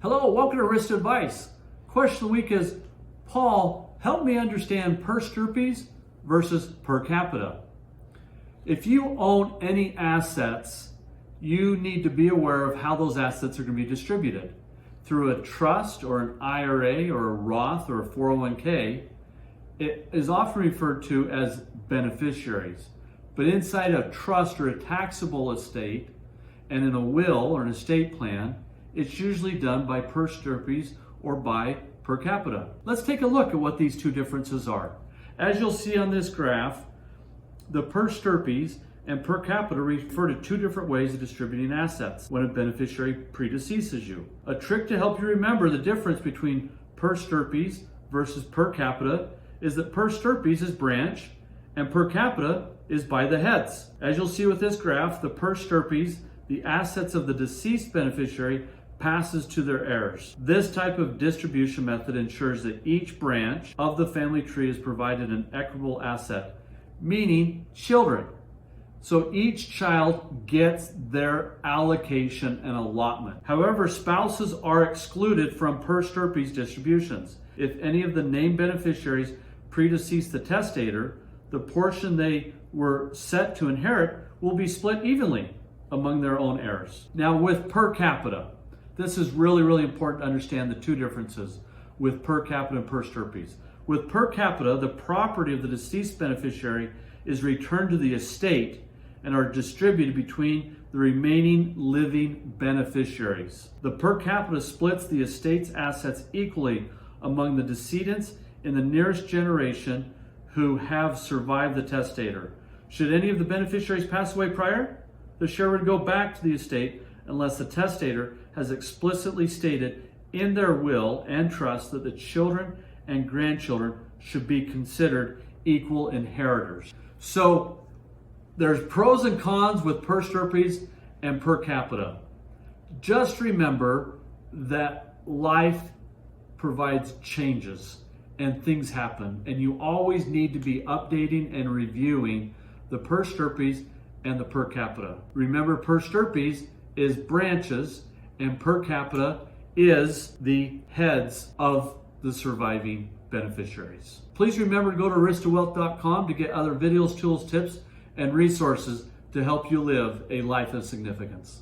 Hello, welcome to Arista Advice. Question of the week is, Paul, help me understand per Stirpes versus per capita. If you own any assets, you need to be aware of how those assets are going to be distributed. Through a trust or an IRA or a Roth or a 401k, it is often referred to as beneficiaries. But inside a trust or a taxable estate and in a will or an estate plan, it's usually done by per Stirpes or by per capita. Let's take a look at what these two differences are. As you'll see on this graph, the per Stirpes and per capita refer to two different ways of distributing assets when a beneficiary predeceases you. A trick to help you remember the difference between per Stirpes versus per capita is that per Stirpes is branch and per capita is by the heads. As you'll see with this graph, the per Stirpes, the assets of the deceased beneficiary passes to their heirs. This type of distribution method ensures that each branch of the family tree is provided an equitable asset, meaning children. So each child gets their allocation and allotment. However, spouses are excluded from per Stirpes distributions. If any of the named beneficiaries predecease the testator, the portion they were set to inherit will be split evenly among their own heirs. Now with per capita, this is really important to understand the two differences with per capita and per Stirpes. With per capita, the property of the deceased beneficiary is returned to the estate and are distributed between the remaining living beneficiaries. The per capita splits the estate's assets equally among the decedents in the nearest generation who have survived the testator. Should any of the beneficiaries pass away prior, the share would go back to the estate unless the testator has explicitly stated in their will and trust that the children and grandchildren should be considered equal inheritors. So there's pros and cons with per Stirpes and per capita. Just remember that life provides changes and things happen, and you always need to be updating and reviewing the per Stirpes and the per capita. Remember, per Stirpes is branches and per capita is the heads of the surviving beneficiaries. Please remember to go to aristawealth.com to get other videos, tools, tips, and resources to help you live a life of significance.